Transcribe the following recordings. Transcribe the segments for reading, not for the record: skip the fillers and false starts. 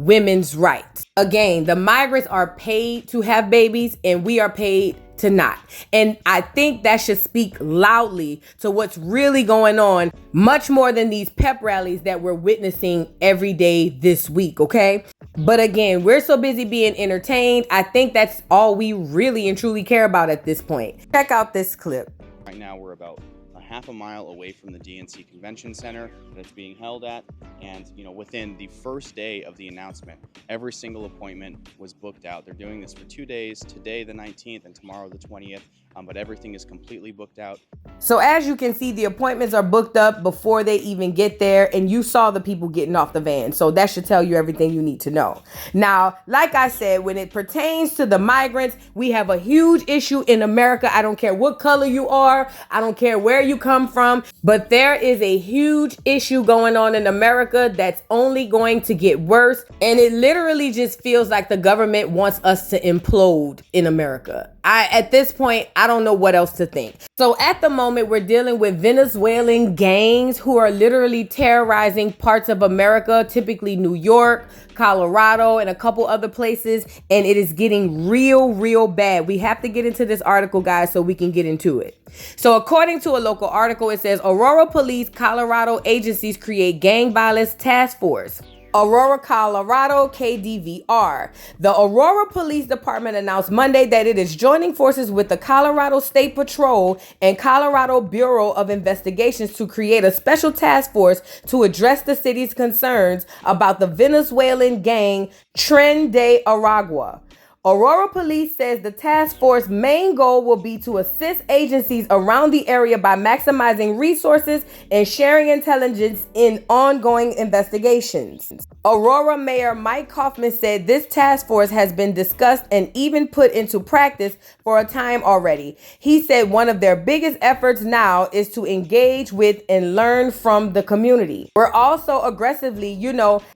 women's rights. Again, the migrants are paid to have babies and we are paid to not. And I think that should speak loudly to what's really going on, much more than these pep rallies that we're witnessing every day this week, okay? But again, we're so busy being entertained. I think that's all we really and truly care about at this point. Check out this clip. Right now we're about a half a mile away from the DNC Convention Center that it's being held at, and within the first day of the announcement, every single appointment was booked out. They're doing this for 2 days, today the 19th and tomorrow the 20th, but everything is completely booked out. So as you can see, the appointments are booked up before they even get there, and you saw the people getting off the van. So that should tell you everything you need to know. Now, like I said, when it pertains to the migrants, we have a huge issue in America. I don't care what color you are. I don't care where you come from, but there is a huge issue going on in America that's only going to get worse. And it literally just feels like the government wants us to implode in America. At this point, I don't know what else to think. So at the moment, we're dealing with Venezuelan gangs who are literally terrorizing parts of America, typically New York, Colorado, and a couple other places. And it is getting real bad. We have to get into this article, guys, so we can get into it. So according to a local article, it says Aurora Police, Colorado agencies create gang violence task force. Aurora, Colorado, KDVR. The Aurora Police Department announced Monday that it is joining forces with the Colorado State Patrol and Colorado Bureau of Investigations to create a special task force to address the city's concerns about the Venezuelan gang Tren de Aragua. Aurora Police says the task force's main goal will be to assist agencies around the area by maximizing resources and sharing intelligence in ongoing investigations. Aurora Mayor Mike Kaufman said this task force has been discussed and even put into practice for a time already. He said one of their biggest efforts now is to engage with and learn from the community. We're also aggressively,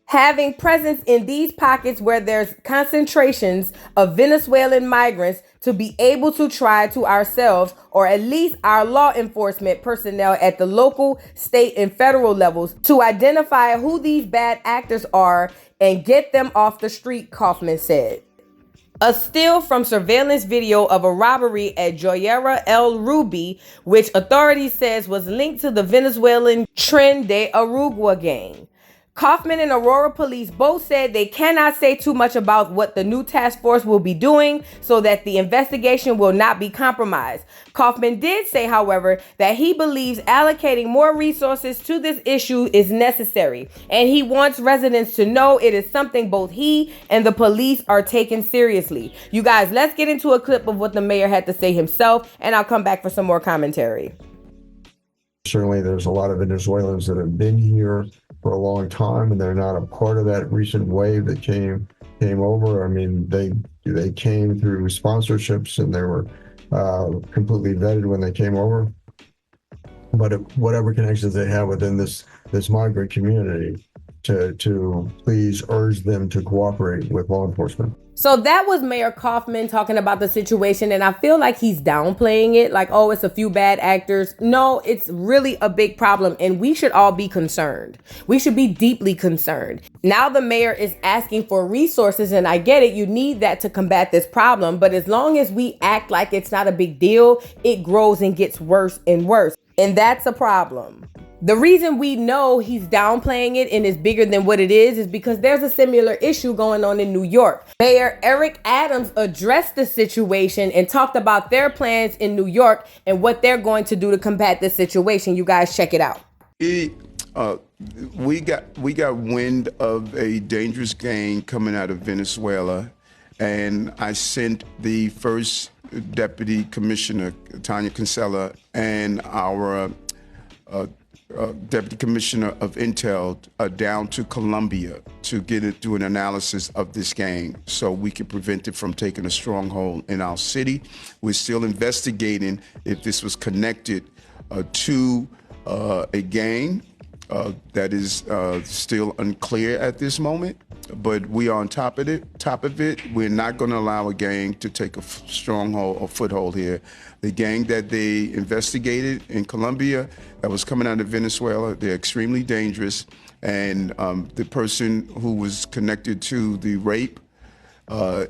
having presence in these pockets where there's concentrations of Venezuelan migrants to be able to try to ourselves, or at least our law enforcement personnel at the local, state, and federal levels, to identify who these bad actors are and get them off the street, Kaufman said. A still from surveillance video of a robbery at Joyera El Ruby, which authorities says was linked to the Venezuelan Tren de Aragua gang. Kaufman and Aurora Police both said they cannot say too much about what the new task force will be doing so that the investigation will not be compromised. Kaufman did say, however, that he believes allocating more resources to this issue is necessary, and he wants residents to know it is something both he and the police are taking seriously. You guys, let's get into a clip of what the mayor had to say himself, and I'll come back for some more commentary. Certainly, there's a lot of Venezuelans that have been here for a long time, and they're not a part of that recent wave that came over. I mean, they came through sponsorships, and they were completely vetted when they came over. But whatever connections they have within this migrant community, to please urge them to cooperate with law enforcement. So that was Mayor Kaufman talking about the situation, and I feel like he's downplaying it, like, oh, it's a few bad actors. No, it's really a big problem, and we should all be concerned. We should be deeply concerned. Now the mayor is asking for resources, and I get it, you need that to combat this problem, but as long as we act like it's not a big deal, it grows and gets worse and worse, and that's a problem. The reason we know he's downplaying it and is bigger than what it is because there's a similar issue going on in New York. Mayor Eric Adams addressed the situation and talked about their plans in New York and what they're going to do to combat this situation. You guys check it out. We got wind of a dangerous gang coming out of Venezuela, and I sent the first deputy commissioner, Tanya Kinsella, and our Deputy Commissioner of Intel down to Colombia to do an analysis of this gang so we can prevent it from taking a stronghold in our city. We're still investigating if this was connected to a gang that is still unclear at this moment, but we are on top of it. We're not going to allow a gang to take a stronghold or foothold here. The gang that they investigated in Colombia that was coming out of Venezuela, they're extremely dangerous. And the person who was connected to the rape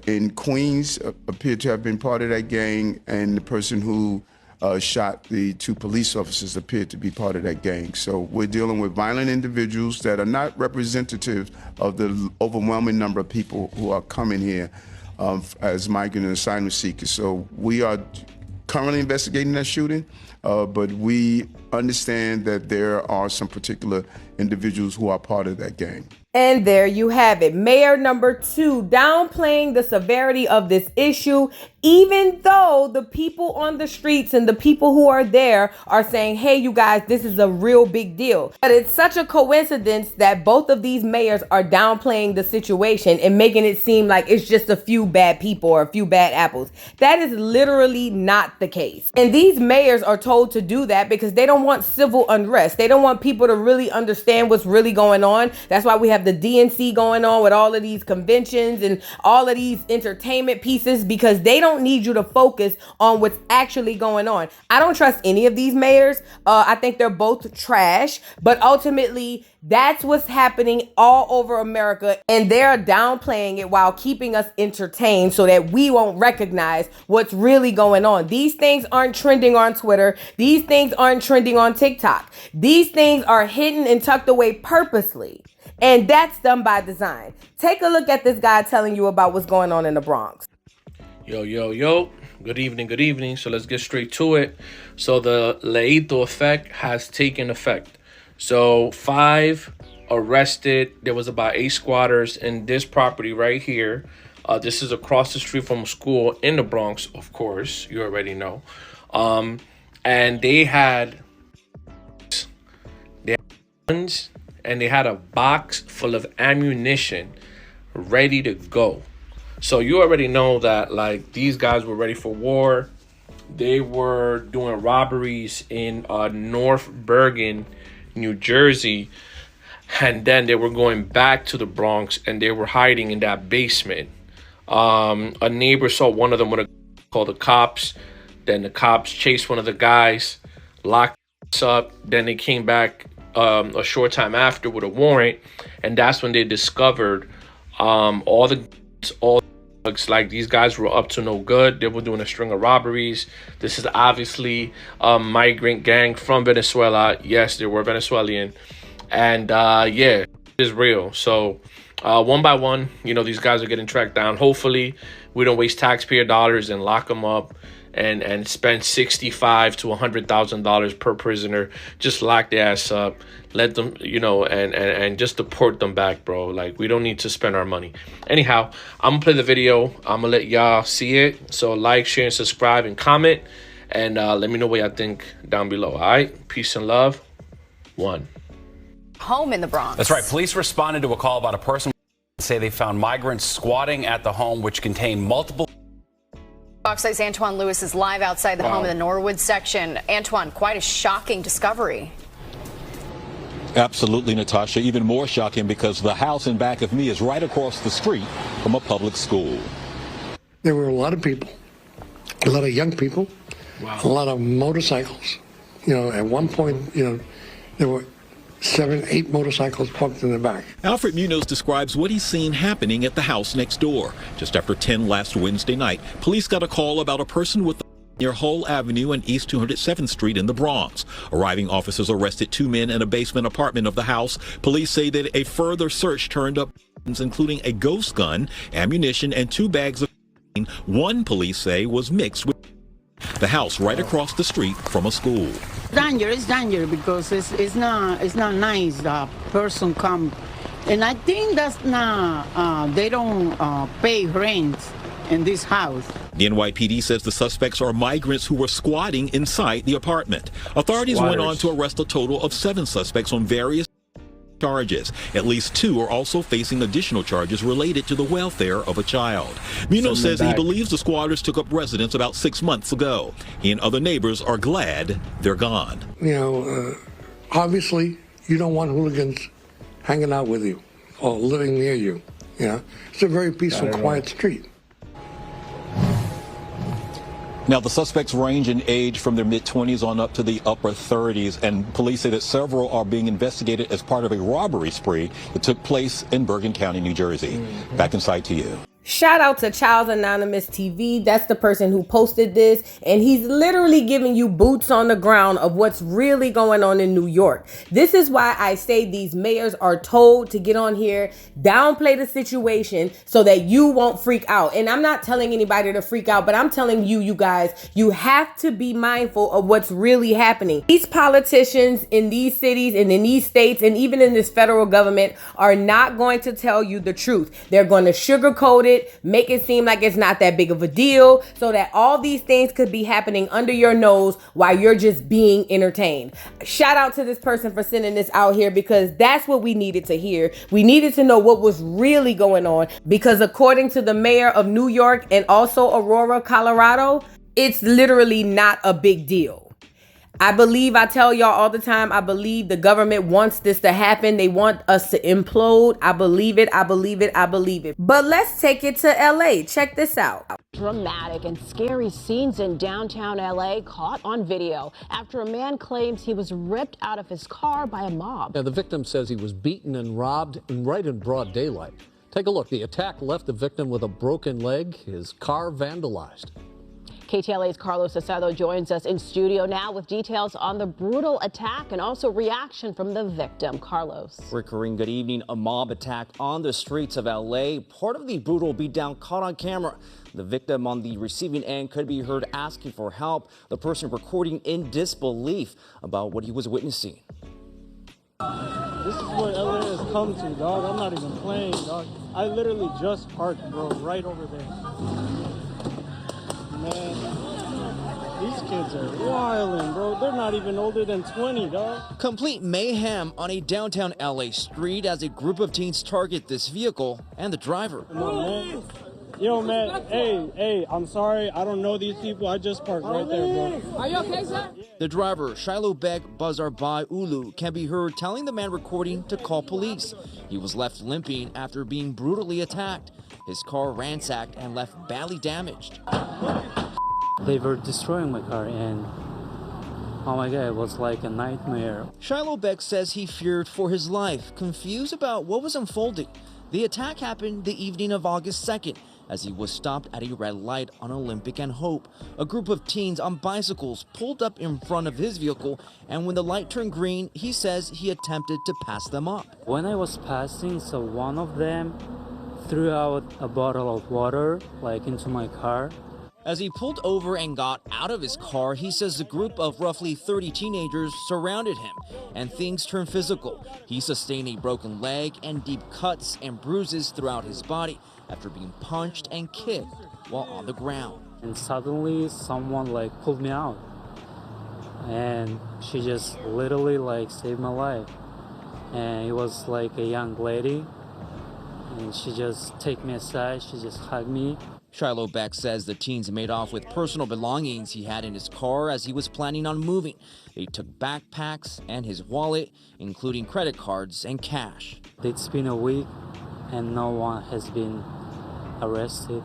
in Queens appeared to have been part of that gang, and the person who shot the 2 police officers appeared to be part of that gang. So we're dealing with violent individuals that are not representative of the overwhelming number of people who are coming here as migrant and asylum seekers. So we are currently investigating that shooting, but we understand that there are some particular individuals who are part of that gang. And there you have it. Mayor number 2 downplaying the severity of this issue, even though the people on the streets and the people who are there are saying, hey, you guys, this is a real big deal. But it's such a coincidence that both of these mayors are downplaying the situation and making it seem like it's just a few bad people or a few bad apples. That is literally not the case. And these mayors are told to do that because they don't want civil unrest. They don't want people to really understand what's really going on. That's why we have the DNC going on with all of these conventions and all of these entertainment pieces, because they don't need you to focus on what's actually going on. I don't trust any of these mayors. I think they're both trash, but ultimately that's what's happening all over America, and they're downplaying it while keeping us entertained so that we won't recognize what's really going on. These things aren't trending on Twitter. These things aren't trending on TikTok. These things are hidden and tucked away purposely. And that's done by design. Take a look at this guy telling you about what's going on in the Bronx. Yo. Good evening. So let's get straight to it. So the Leito effect has taken effect. So 5 arrested. There was about 8 squatters in this property right here. This is across the street from a school in the Bronx, of course. You already know. And they had guns, and they had a box full of ammunition ready to go. So you already know that, like, these guys were ready for war. They were doing robberies in North Bergen, New Jersey, and then they were going back to the Bronx, and they were hiding in that basement. A neighbor saw one of them with called the cops. Then the cops chased one of the guys, locked us up. Then they came back a short time after with a warrant, and that's when they discovered all the drugs. Like, these guys were up to no good. They were doing a string of robberies. This is obviously a migrant gang from Venezuela. Yes, they were Venezuelan, and yeah, it's real. So one by one, these guys are getting tracked down. Hopefully we don't waste taxpayer dollars and lock them up and spend $65,000 to $100,000 per prisoner. Just lock their ass up, let them, and just deport them back, bro. Like, we don't need to spend our money. Anyhow, I'm gonna play the video. I'm gonna let y'all see it. So like, share, and subscribe, and comment, and let me know what y'all think down below. All right, peace and love. 1. Home in the Bronx. That's right. Police responded to a call about a person say they found migrants squatting at the home, which contained multiple. Fox 6's Antoine Lewis is live outside the home in the Norwood section. Antoine, quite a shocking discovery. Absolutely, Natasha. Even more shocking because the house in back of me is right across the street from a public school. There were a lot of people, a lot of young people, a lot of motorcycles. At one point, there were 7, 8 motorcycles parked in the back. Alfred Munoz describes what he's seen happening at the house next door. Just after 10 last Wednesday night, police got a call about a person with near Hull Avenue and East 207th Street in the Bronx. Arriving officers arrested 2 men in a basement apartment of the house. Police say that a further search turned up including a ghost gun, ammunition, and 2 bags of one police say was mixed with the house right across the street from a school. It's dangerous because it's not nice that person come, and I think that's not they don't pay rent in this house. The NYPD says the suspects are migrants who were squatting inside the apartment. Authorities went on to arrest a total of 7 suspects on various charges. At least 2 are also facing additional charges related to the welfare of a child. Munoz says he believes the squatters took up residence about 6 months ago. He and other neighbors are glad they're gone. Obviously you don't want hooligans hanging out with you or living near you. You know, it's a very peaceful, quiet street. Now, the suspects range in age from their mid-20s on up to the upper 30s, and police say that several are being investigated as part of a robbery spree that took place in Bergen County, New Jersey. Back inside to you. Shout out to Child's Anonymous TV. That's the person who posted this, and he's literally giving you boots on the ground of what's really going on in New York. This is why I say these mayors are told to get on here, downplay the situation so that you won't freak out. And I'm not telling anybody to freak out, but I'm telling you, you guys, you have to be mindful of what's really happening. These politicians in these cities and in these states and even in this federal government are not going to tell you the truth. They're going to sugarcoat it, make it seem like it's not that big of a deal, so that all these things could be happening under your nose while you're just being entertained. Shout out to this person for sending this out here, because that's what we needed to hear. We needed to know what was really going on, because according to the mayor of New York and also Aurora, Colorado, it's literally not a big deal. I tell y'all all the time, I believe the government wants this to happen. They want us to implode. I believe it. But let's take it to LA. Check this out. Dramatic and scary scenes in downtown LA caught on video after a man claims he was ripped out of his car by a mob. Now, the victim says he was beaten and robbed right in broad daylight. Take a look. The attack left the victim with a broken leg, his car vandalized. KTLA's Carlos Asado joins us in studio now with details on the brutal attack and also reaction from the victim. Carlos. Rick Kareem, good evening. A mob attack on the streets of LA. Part of the brutal beatdown caught on camera. The victim on the receiving end could be heard asking for help. The person recording in disbelief about what he was witnessing. This is what LA has come to, dog. I'm not even playing, dog. I literally just parked, bro, right over there. Man, these kids are wildin', bro. They're not even older than 20, dog. Complete mayhem on a downtown LA street as a group of teens target this vehicle and the driver. Come on, man. Yo, man, hey, I'm sorry. I don't know these people. I just parked right there, bro. Are you okay, sir? The driver, Shiloh Beck Bazarbai Ulu, can be heard telling the man recording to call police. He was left limping after being brutally attacked. His car ransacked and left badly damaged. They were destroying my car, and oh my God, it was like a nightmare. Shiloh Beck says he feared for his life, confused about what was unfolding. The attack happened the evening of August 2nd as he was stopped at a red light on Olympic and Hope. A group of teens on bicycles pulled up in front of his vehicle, and when the light turned green, he says he attempted to pass them up. When I was passing, so one of them threw out a bottle of water like into my car. As he pulled over and got out of his car, he says a group of roughly 30 teenagers surrounded him and things turned physical. He sustained a broken leg and deep cuts and bruises throughout his body after being punched and kicked while on the ground. And suddenly someone pulled me out, and she just literally saved my life. And it was like a young lady, and she just took me aside, she just hugged me. Shiloh Beck says the teens made off with personal belongings he had in his car as he was planning on moving. They took backpacks and his wallet, including credit cards and cash. It's been a week and no one has been arrested.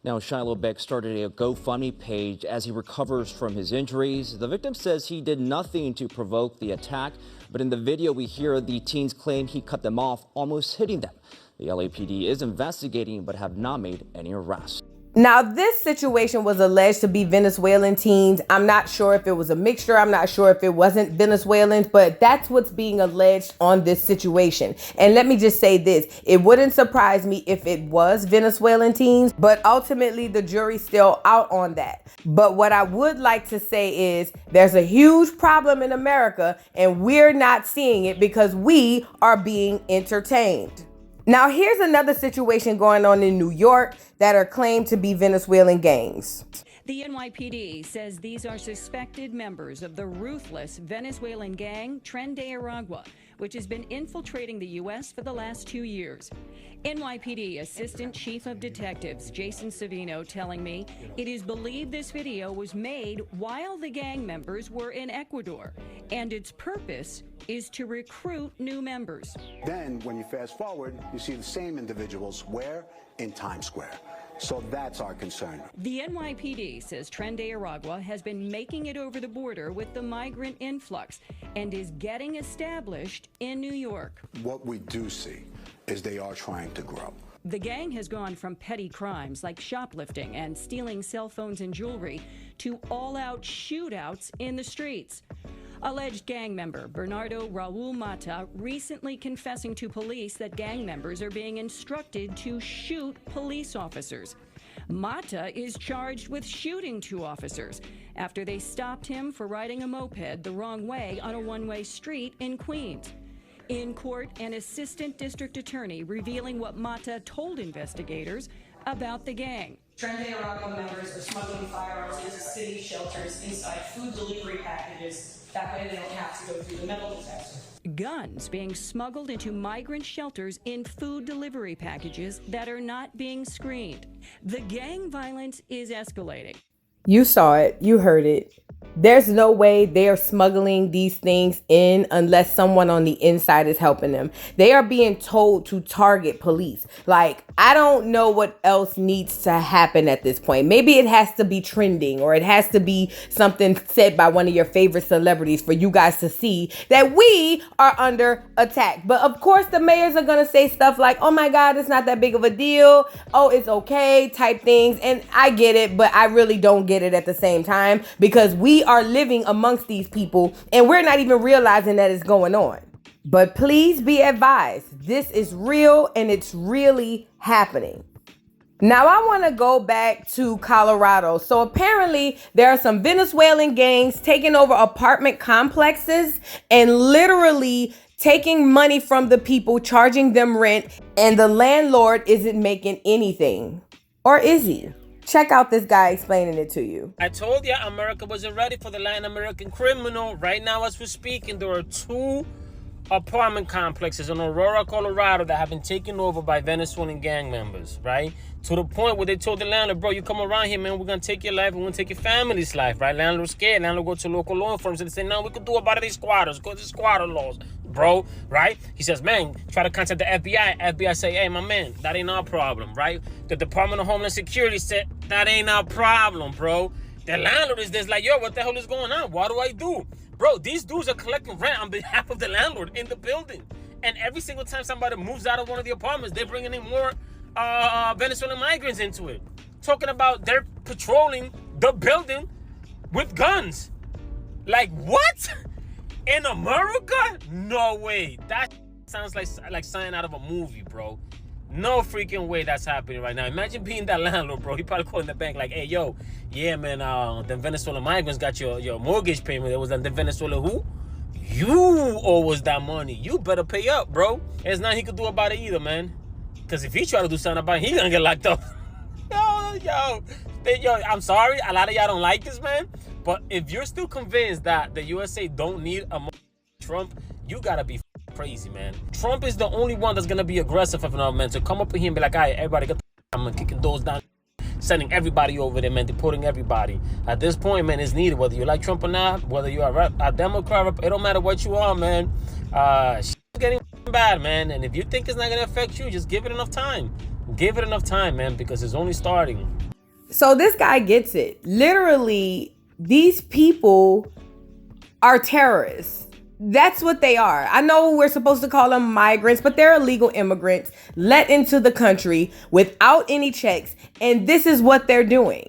Now, Shiloh Beck started a GoFundMe page as he recovers from his injuries. The victim says he did nothing to provoke the attack, but in the video we hear the teens claim he cut them off, almost hitting them. The LAPD is investigating but have not made any arrests. Now, this situation was alleged to be Venezuelan teens. I'm not sure if it was a mixture. I'm not sure if it wasn't Venezuelans, but that's what's being alleged on this situation. And let me just say this. It wouldn't surprise me if it was Venezuelan teens, but ultimately the jury's still out on that. But what I would like to say is there's a huge problem in America and we're not seeing it because we are being entertained. Now, here's another situation going on in New York that are claimed to be Venezuelan gangs. The NYPD says these are suspected members of the ruthless Venezuelan gang Tren de Aragua, which has been infiltrating the U.S. for the last 2 years. NYPD Assistant Chief of Detectives Jason Savino telling me it is believed this video was made while the gang members were in Ecuador, and its purpose is to recruit new members. Then, when you fast forward, you see the same individuals where? In Times Square. So that's our concern. The NYPD says Tren de Aragua has been making it over the border with the migrant influx and is getting established in New York. What we do see is they are trying to grow. The gang has gone from petty crimes like shoplifting and stealing cell phones and jewelry to all-out shootouts in the streets. Alleged gang member Bernardo Raul Mata recently confessing to police that gang members are being instructed to shoot police officers. Mata is charged with shooting 2 officers after they stopped him for riding a moped the wrong way on a one-way street in Queens. In court, an assistant district attorney revealing what Mata told investigators about the gang. Tren de Aragua members are smuggling firearms into city shelters inside food delivery packages. That way they don't have to go through the metal detector. Guns being smuggled into migrant shelters in food delivery packages that are not being screened. The gang violence is escalating. You saw it. You heard it. There's no way they're smuggling these things in unless someone on the inside is helping them. They are being told to target police. Like, I don't know what else needs to happen at this point. Maybe it has to be trending, or it has to be something said by one of your favorite celebrities for you guys to see that we are under attack. But of course, the mayors are going to say stuff like, oh my God, it's not that big of a deal. Oh, it's okay type things. And I get it, but I really don't get it at the same time, because we are living amongst these people and we're not even realizing that it's going on. But please be advised, this is real and it's really happening. Now I want to go back to Colorado. So apparently there are some Venezuelan gangs taking over apartment complexes and literally taking money from the people, charging them rent, and the landlord isn't making anything. Or is he? Check out this guy explaining it to you. I told you America wasn't ready for the Latin American criminal. Right now, as we're speaking, there are 2 apartment complexes in Aurora, Colorado that have been taken over by Venezuelan gang members, right? To the point where they told the landlord, bro, you come around here, man, we're going to take your life, we're going to take your family's life, right? Landlord's scared. Landlord go to local law enforcement and say, no, we could do about these squatters. Go to squatter laws, bro, right? He says, man, try to contact the FBI. FBI say, hey, my man, that ain't our problem, right? The Department of Homeland Security said, that ain't our problem, bro. The landlord is just like, yo, what the hell is going on? What do I do? Bro, these dudes are collecting rent on behalf of the landlord in the building. And every single time somebody moves out of one of the apartments, they're bringing in more Venezuelan migrants into it. Talking about they're patrolling the building with guns. Like, what? In America? No way. That sounds like something out of a movie, bro. No freaking way that's happening right now. Imagine being that landlord, bro. He probably calling the bank like, hey, yo, yeah, man, the Venezuelan migrants got your mortgage payment. It was the Venezuela who? You owe us that money. You better pay up, bro. There's nothing he could do about it either, man. Because if he try to do something about it, he's going to get locked up. Yo, I'm sorry. A lot of y'all don't like this, man. But if you're still convinced that the USA don't need a Trump, you got to be crazy, man. Trump is the only one that's going to be aggressive enough, man, to come up here and be like, all right, everybody get the I'm kicking doors down, sending everybody over there, man, deporting everybody. At this point, man, it's needed. Whether you like Trump or not, whether you are a Democrat, it don't matter what you are, man. Shit's getting bad, man. And if you think it's not going to affect you, just give it enough time. Give it enough time, man, because it's only starting. So this guy gets it. Literally, these people are terrorists. That's what they are. I know we're supposed to call them migrants, but they're illegal immigrants let into the country without any checks. And this is what they're doing.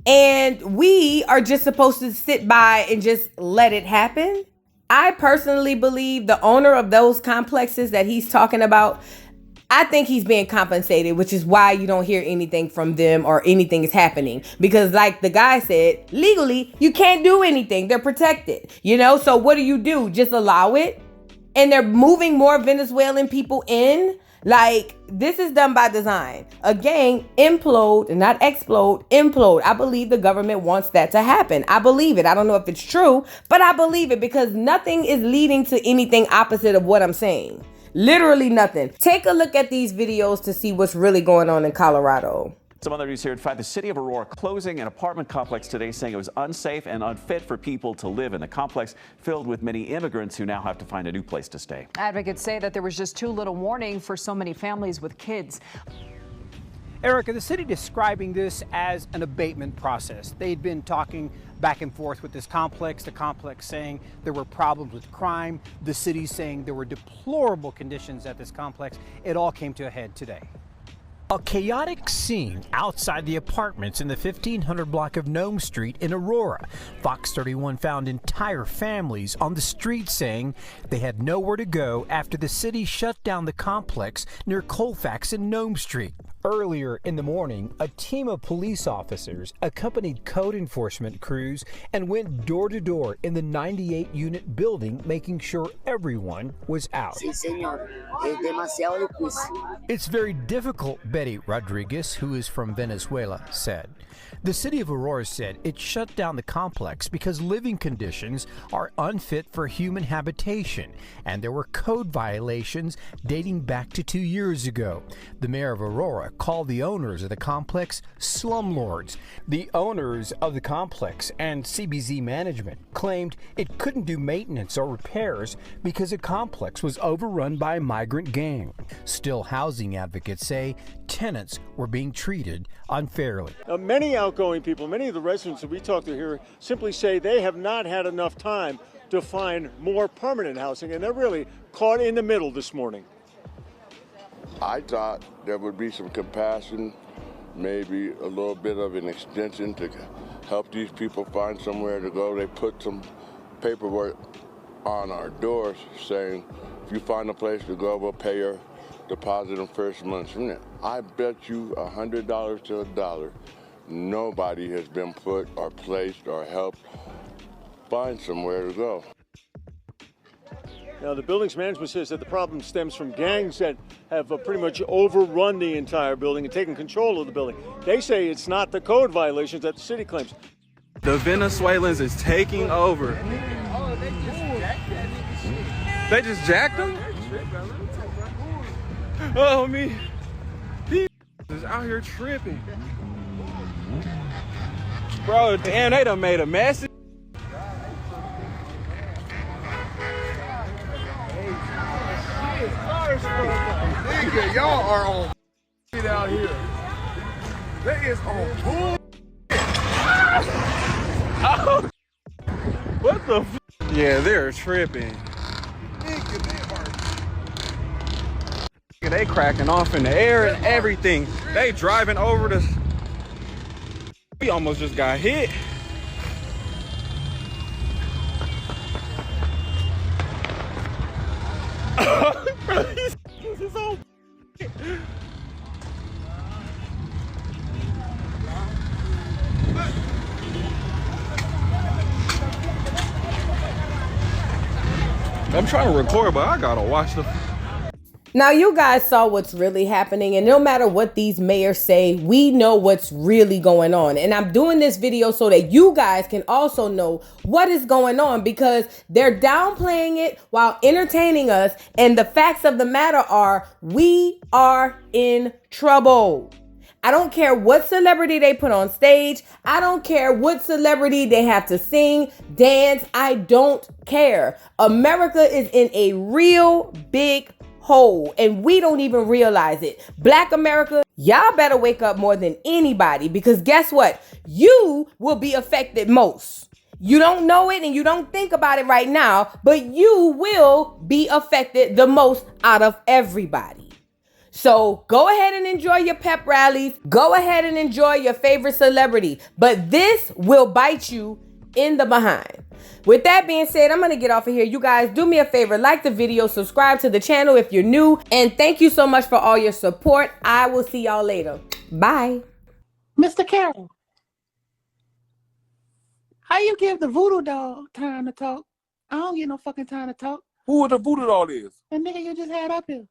And we are just supposed to sit by and just let it happen. I personally believe the owner of those complexes that he's talking about, I think he's being compensated, which is why you don't hear anything from them or anything is happening. Because like the guy said, legally, you can't do anything. They're protected, you know? So what do? Just allow it? And they're moving more Venezuelan people in. Like, this is done by design. A gang implode, not explode, implode. I believe the government wants that to happen. I believe it. I don't know if it's true, but I believe it because nothing is leading to anything opposite of what I'm saying. Literally nothing. Take a look at these videos to see what's really going on in Colorado. Some other news here. In fact, the city of Aurora closing an apartment complex today, saying it was unsafe and unfit for people to live in. The complex filled with many immigrants who now have to find a new place to stay. Advocates say that there was just too little warning for so many families with kids. Erica, the city describing this as an abatement process. They'd been talking back and forth with this complex, the complex saying there were problems with crime, the city saying there were deplorable conditions at this complex. It all came to a head today. A chaotic scene outside the apartments in the 1500 block of Nome Street in Aurora. Fox 31 found entire families on the street saying they had nowhere to go after the city shut down the complex near Colfax and Nome Street. Earlier in the morning, a team of police officers accompanied code enforcement crews and went door to door in the 98-unit building, making sure everyone was out. It's very difficult, Betty Rodriguez, who is from Venezuela, said. The city of Aurora said it shut down the complex because living conditions are unfit for human habitation, and there were code violations dating back to 2 years ago. The mayor of Aurora called the owners of the complex slumlords. The owners of the complex and CBZ management claimed it couldn't do maintenance or repairs because the complex was overrun by a migrant gang. Still, housing advocates say tenants were being treated unfairly. Many outgoing people, many of the residents that we talk to here simply say they have not had enough time to find more permanent housing, and they're really caught in the middle this morning. I thought there would be some compassion, maybe a little bit of an extension to help these people find somewhere to go. They put some paperwork on our doors saying, if you find a place to go, we'll pay your deposit in first month's rent. I bet you $100 to $1, nobody has been put or placed or helped find somewhere to go. Now, the building's management says that the problem stems from gangs that have pretty much overrun the entire building and taken control of the building. They say it's not the code violations that the city claims. The Venezuelans is taking over. They just jacked them? Oh, me. These is out here tripping. Bro, damn, they done made a mess. Nigga, y'all are on shit out here. That is on bull. Oh, what the f? Yeah, they're tripping. Nigga, they cracking off in the air and everything. They driving over the. We almost just got hit. Bro, this is so. I'm trying to record, but I gotta watch the. Now, you guys saw what's really happening, and no matter what these mayors say, we know what's really going on. And I'm doing this video so that you guys can also know what is going on, because they're downplaying it while entertaining us. And the facts of the matter are, we are in trouble. I don't care what celebrity they put on stage. I don't care what celebrity they have to sing, dance. I don't care. America is in a real big hole, and we don't even realize it. Black America, y'all better wake up more than anybody, because guess what? You will be affected most. You don't know it and you don't think about it right now, but you will be affected the most out of everybody. So go ahead and enjoy your pep rallies. Go ahead and enjoy your favorite celebrity, but this will bite you in the behind. With that being said, I'm gonna get off of here. You guys, do me a favor, like the video, subscribe to the channel if you're new, and thank you so much for all your support. I will see y'all later. Bye. Mr. Carroll, how you give the voodoo doll time to talk? I don't get no fucking time to talk. Who the voodoo doll is? The nigga you just had up here.